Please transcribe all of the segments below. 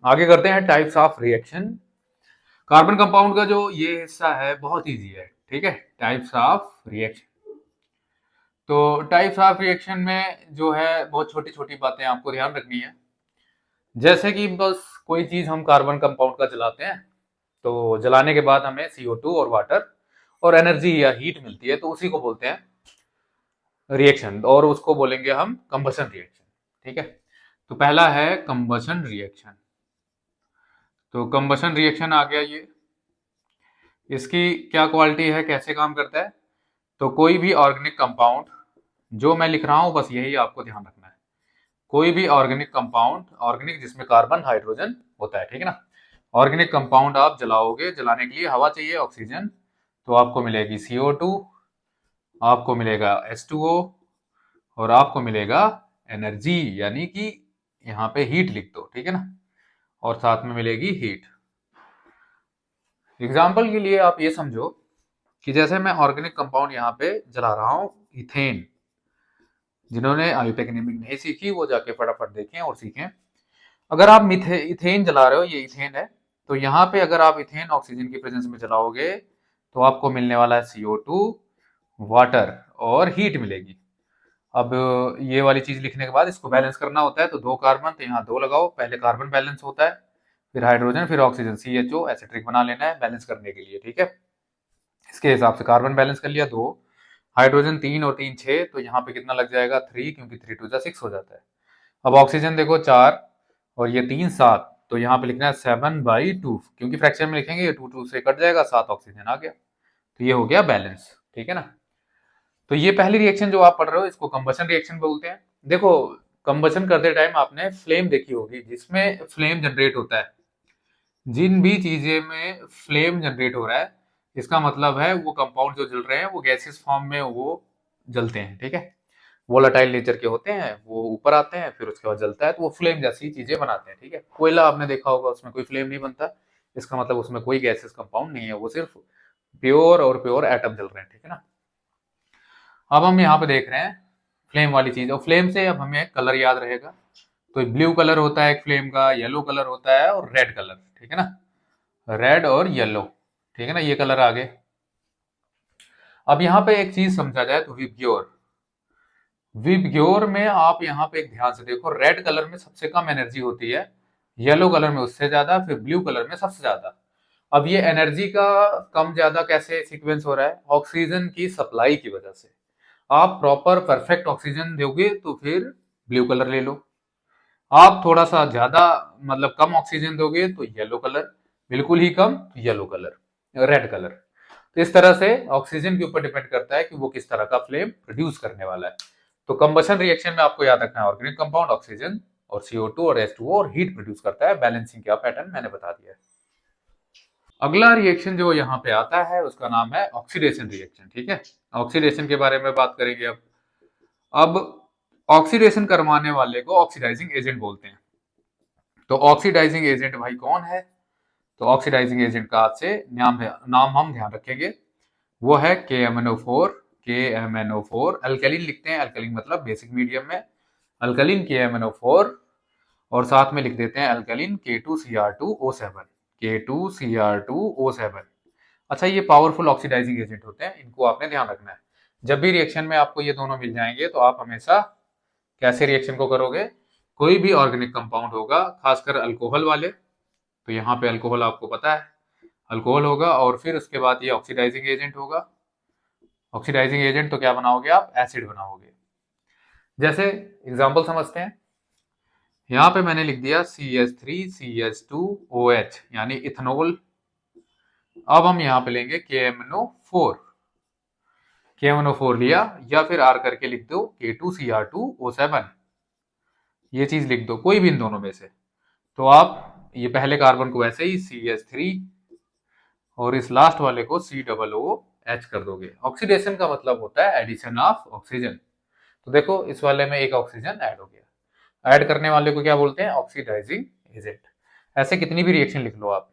आगे करते हैं types of reaction. Carbon compound का जो ये हिस्सा है बहुत इजी है, ठीक है। Types of reaction. तो टाइप्स ऑफ रिएक्शन में जो है बहुत छोटी छोटी बातें आपको ध्यान रखनी है। जैसे कि बस कोई चीज हम कार्बन कंपाउंड का जलाते हैं, तो जलाने के बाद हमें CO2 और वाटर और एनर्जी या हीट मिलती है, तो उसी को बोलते हैं रिएक्शन, और उसको बोलेंगे हम कंबशन रिएक्शन, ठीक है। तो पहला है कंबशन रिएक्शन। तो कंबशन रिएक्शन आ गया ये। इसकी क्या क्वालिटी है, कैसे काम करता है? तो कोई भी ऑर्गेनिक कंपाउंड, जो मैं लिख रहा हूं बस यही आपको ध्यान रखना है। कोई भी ऑर्गेनिक कंपाउंड, ऑर्गेनिक जिसमें कार्बन हाइड्रोजन होता है, ठीक है ना। ऑर्गेनिक कंपाउंड आप जलाओगे, जलाने के लिए हवा चाहिए, ऑक्सीजन, तो आपको मिलेगी CO2, आपको मिलेगा H2O, और आपको मिलेगा एनर्जी, यानी कि यहाँ पे हीट लिख दो, ठीक है ना, और साथ में मिलेगी हीट। एग्जाम्पल के लिए आप ये समझो कि जैसे मैं ऑर्गेनिक कंपाउंड यहाँ पे जला रहा हूँ, इथेन। जिन्होंने आयोटेक्निमिक नहीं सीखी वो जाके फटाफट देखें और सीखें। अगर आप इथेन जला रहे हो, ये इथेन है, तो यहाँ पे अगर आप इथेन ऑक्सीजन की प्रेजेंस में जलाओगे तो आपको मिलने वाला है CO2, वाटर और हीट मिलेगी। अब ये वाली चीज लिखने के बाद इसको बैलेंस करना होता है, तो दो कार्बन, तो यहाँ दो लगाओ, पहले कार्बन बैलेंस होता है, फिर हाइड्रोजन, फिर ऑक्सीजन, CHO एसिट्रिक बना लेना है बैलेंस करने के लिए, ठीक है। इसके हिसाब से कार्बन बैलेंस कर लिया, दो, हाइड्रोजन तीन और तीन छह, तो यहाँ पे कितना लग जाएगा, थ्री, क्योंकि 3 2 6 हो जाता है। अब ऑक्सीजन देखो चार, और ये तीन सात, तो यहाँ पे लिखना है 7/2, क्योंकि फ्रैक्शन में लिखेंगे ये 2 2 से कट जाएगा, सात ऑक्सीजन आ गया, तो ये हो गया बैलेंस, ठीक है ना। तो ये पहली रिएक्शन जो आप पढ़ रहे हो इसको कंबशन रिएक्शन बोलते हैं। देखो, कंबशन करते टाइम आपने फ्लेम देखी होगी, जिसमें फ्लेम जनरेट होता है। जिन भी चीजें में फ्लेम जनरेट हो रहा है, इसका मतलब है वो कंपाउंड जो जल रहे हैं वो गैसेस फॉर्म में वो जलते हैं, ठीक है। वोलाटाइल नेचर के होते हैं, वो ऊपर आते हैं, फिर उसके बाद जलता है, तो वो फ्लेम जैसी चीजें बनाते हैं, ठीक है। कोयला आपने देखा होगा, उसमें कोई फ्लेम नहीं बनता, इसका मतलब उसमें कोई गैसेस कंपाउंड नहीं है, वो सिर्फ प्योर और प्योर एटम जल रहे हैं, ठीक है ना। अब हम यहाँ पे देख रहे हैं फ्लेम वाली चीज, और फ्लेम से अब हमें कलर याद रहेगा। तो ब्लू कलर होता है एक फ्लेम का, येलो कलर होता है और रेड कलर, ठीक है ना। रेड और येलो, ठीक है ना, ये कलर आ गए। अब यहाँ पे एक चीज समझा जाए तो विबग्योर, विबग्योर में आप यहाँ पे एक ध्यान से देखो, रेड कलर में सबसे कम एनर्जी होती है, येलो कलर में उससे ज्यादा, फिर ब्लू कलर में सबसे ज्यादा। अब ये एनर्जी का कम ज्यादा कैसे सीक्वेंस हो रहा है, ऑक्सीजन की सप्लाई की वजह से। आप प्रॉपर परफेक्ट ऑक्सीजन दोगे तो फिर ब्लू कलर ले लो, आप थोड़ा सा ज्यादा मतलब कम ऑक्सीजन दोगे तो येलो कलर, बिल्कुल ही कम तो येलो कलर, रेड कलर। तो इस तरह से ऑक्सीजन के ऊपर डिपेंड करता है कि वो किस तरह का फ्लेम प्रोड्यूस करने वाला है। तो कंबशन रिएक्शन में आपको याद रखना है, ऑर्गेनिक कंपाउंड ऑक्सीजन और CO2 और H2O और हीट प्रोड्यूस करता है, बैलेंसिंग का पैटर्न मैंने बता दिया है। अगला रिएक्शन जो यहाँ पे आता है उसका नाम है ऑक्सीडेशन रिएक्शन, ठीक है। ऑक्सीडेशन के बारे में बात करेंगे अब ऑक्सीडेशन करवाने वाले को ऑक्सीडाइजिंग एजेंट बोलते हैं। तो ऑक्सीडाइजिंग एजेंट भाई कौन है? तो ऑक्सीडाइजिंग एजेंट का आज से नाम हम ध्यान रखेंगे, वो है KMnO4। KMnO4 अल्कलीन लिखते हैं, अल्कलीन मतलब बेसिक मीडियम में, अल्कलीन KMnO4, और साथ में लिख देते हैं अल्कलीन K2Cr2O7। K2Cr2O7। अच्छा, ये पावरफुल ऑक्सीडाइजिंग एजेंट होते हैं, इनको आपने ध्यान रखना है। जब भी रिएक्शन में आपको ये दोनों मिल जाएंगे तो आप हमेशा कैसे रिएक्शन को करोगे, कोई भी ऑर्गेनिक कंपाउंड होगा, खासकर अल्कोहल वाले, तो यहाँ पे अल्कोहल आपको पता है, अल्कोहल होगा, और फिर उसके बाद ये ऑक्सीडाइजिंग एजेंट होगा। ऑक्सीडाइजिंग एजेंट तो क्या बनाओगे आप, एसिड बनाओगे। जैसे एग्जांपल समझते हैं, यहाँ पे मैंने लिख दिया CH3CH2OH यानी इथेनॉल। अब हम यहाँ पे लेंगे KMnO4, KMnO4 लिया, या फिर R करके लिख दो K2Cr2O7, ये चीज लिख दो कोई भी इन दोनों में से। तो आप ये पहले कार्बन को ऐसे ही CH3 और इस लास्ट वाले को COOH कर दोगे। ऑक्सीडेशन का मतलब होता है एडिशन ऑफ ऑक्सीजन। तो देखो इस वाले में एक ऑक्सीजन ऐड हो गया, ऐड करने वाले को क्या बोलते हैं, ऑक्सीडाइजिंग एजेंट। ऐसे कितनी भी रिएक्शन लिख लो आप,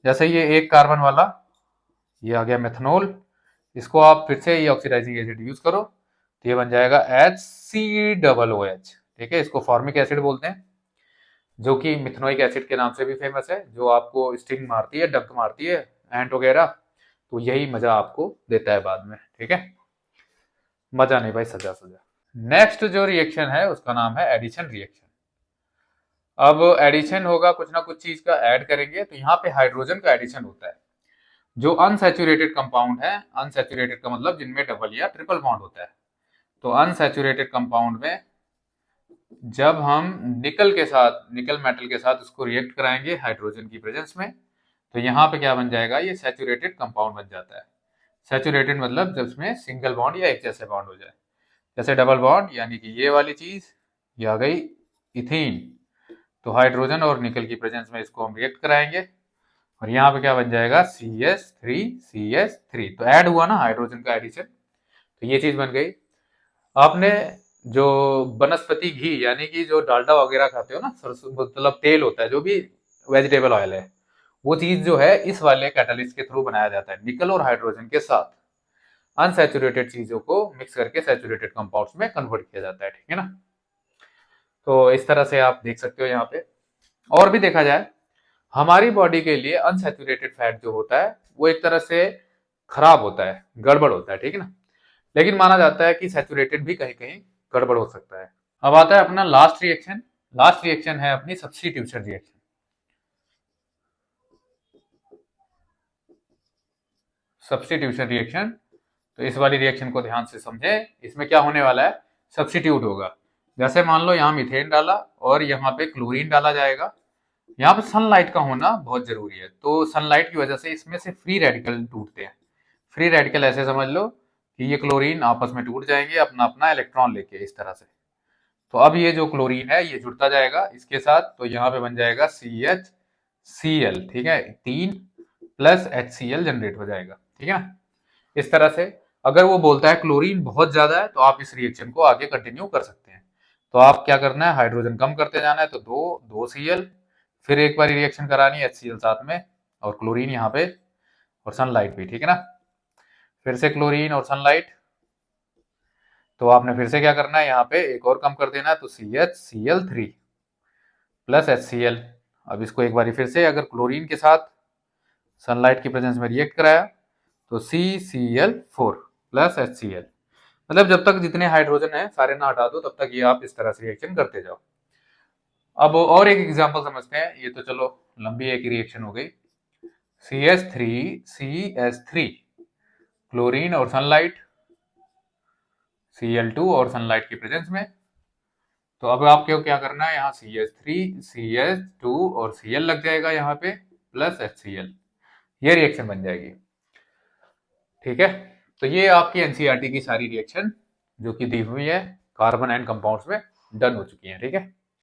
जैसे ये एक कार्बन वाला, ये आ गया मेथनॉल, इसको आप फिर से ये ऑक्सीडाइजिंग एजेंट यूज करो तो ये बन जाएगा HCOOH, ठीक है, इसको फॉर्मिक एसिड बोलते हैं। जो कि मिथेनोइक एसिड के नाम से भी फेमस है, जो आपको स्टिंग मारती है, डंक मारती है, एंट वगैरह, तो यही मजा आपको देता है बाद में। ठीक है, मजा नहीं भाई, सजा सजा। नेक्स्ट जो रिएक्शन है उसका नाम है एडिशन रिएक्शन। अब एडिशन होगा, कुछ ना कुछ चीज का ऐड करेंगे, तो यहाँ पे हाइड्रोजन का एडिशन होता है। जो अनसैचुरेटेड कंपाउंड है, अनसैचुरेटेड का मतलब जिनमें डबल या ट्रिपल बॉन्ड होता है, तो अनसैचुरेटेड कंपाउंड में जब हम निकल के साथ, निकल मेटल के साथ उसको रिएक्ट कराएंगे हाइड्रोजन की प्रेजेंस में, तो यहाँ पे क्या बन जाएगा, ये सैचुरेटेड कंपाउंड बन जाता है। सैचुरेटेड मतलब जब उसमें सिंगल बॉन्ड या एक जैसे बॉन्ड हो जाए। जैसे डबल बॉन्ड यानी कि ये वाली चीज, ये आ गई इथीन, तो हाइड्रोजन और निकल की प्रेजेंस में इसको हम रिएक्ट कराएंगे, और यहाँ पे क्या बन जाएगा, CH3CH3, तो ऐड हुआ ना हाइड्रोजन का एडिशन, तो ये चीज बन गई। आपने जो वनस्पति घी यानी कि जो डालडा वगैरह खाते हो ना, सरसों मतलब तेल होता है, जो भी वेजिटेबल ऑयल है, वो चीज जो है इस वाले कैटलिस्ट के थ्रू बनाया जाता है, निकल और हाइड्रोजन के साथ अनसैचुरेटेड चीजों को मिक्स करके सैचुरेटेड कंपाउंड्स में कन्वर्ट किया जाता है। ठीक है ना, तो इस तरह से आप देख सकते हो यहाँ पे। और भी देखा जाए, हमारी बॉडी के लिए अनसैचुरेटेड फैट जो होता है वो एक तरह से खराब होता है, गड़बड़ होता है। ठीक है ना, लेकिन माना जाता है कि सैचुरेटेड भी कहीं कहीं गड़बड़ हो सकता है। अब आता है अपना लास्ट रिएक्शन। लास्ट रिएक्शन है अपनी सब्स्टिट्यूशन रिएक्शन। सब्स्टिट्यूशन रिएक्शन, तो इस वाली रिएक्शन को ध्यान से समझे। इसमें क्या होने वाला है, सब्स्टिट्यूट होगा। जैसे मान लो यहाँ मीथेन डाला और यहाँ पे क्लोरीन डाला जाएगा। यहाँ पे सनलाइट का होना बहुत जरूरी है, तो सनलाइट की वजह से इसमें से फ्री रेडिकल टूटते हैं। फ्री रेडिकल ऐसे समझ लो कि ये क्लोरीन आपस में टूट जाएंगे अपना अपना इलेक्ट्रॉन लेके, इस तरह से। तो अब ये जो क्लोरीन है ये जुड़ता जाएगा इसके साथ, तो यहाँ पे बन जाएगा CHCl। ठीक है, 3 प्लस HCl जनरेट हो जाएगा। ठीक है ना, इस तरह से। अगर वो बोलता है क्लोरीन बहुत ज्यादा है, तो आप इस रिएक्शन को आगे कंटिन्यू कर सकते हैं। तो आप क्या करना है, हाइड्रोजन कम करते जाना है, तो 2 Cl, फिर एक बार रिएक्शन करानी है HCl साथ में, और क्लोरीन यहाँ पे, और सनलाइट भी। ठीक है ना, फिर से क्लोरीन और सनलाइट, तो आपने फिर से क्या करना है, यहाँ पे एक और कम कर देना है, तो CHCl3 प्लस HCl। अब इसको एक बार फिर से अगर क्लोरीन के साथ सनलाइट की प्रेजेंस में रिएक्ट कराया, तो CCl4 प्लस HCl। मतलब जब तक जितने हाइड्रोजन है सारे ना हटा दो, तब तक ये आप इस तरह से रिएक्शन करते जाओ। अब और एक एग्जांपल समझते हैं। ये तो चलो लंबी एक रिएक्शन हो गई। CH3CH3, क्लोरीन और सनलाइट, Cl2 और सनलाइट की प्रेजेंस में। तो अब आपको क्या करना है, यहाँ CH3 CH2 और Cl लग जाएगा यहाँ पे, प्लस HCl, ये रिएक्शन बन जाएगी। ठीक है, तो ये आपकी एनसीईआरटी की सारी रिएक्शन जो कि दी हुई है कार्बन एंड कंपाउंड्स में डन हो चुकी है। ठीक है।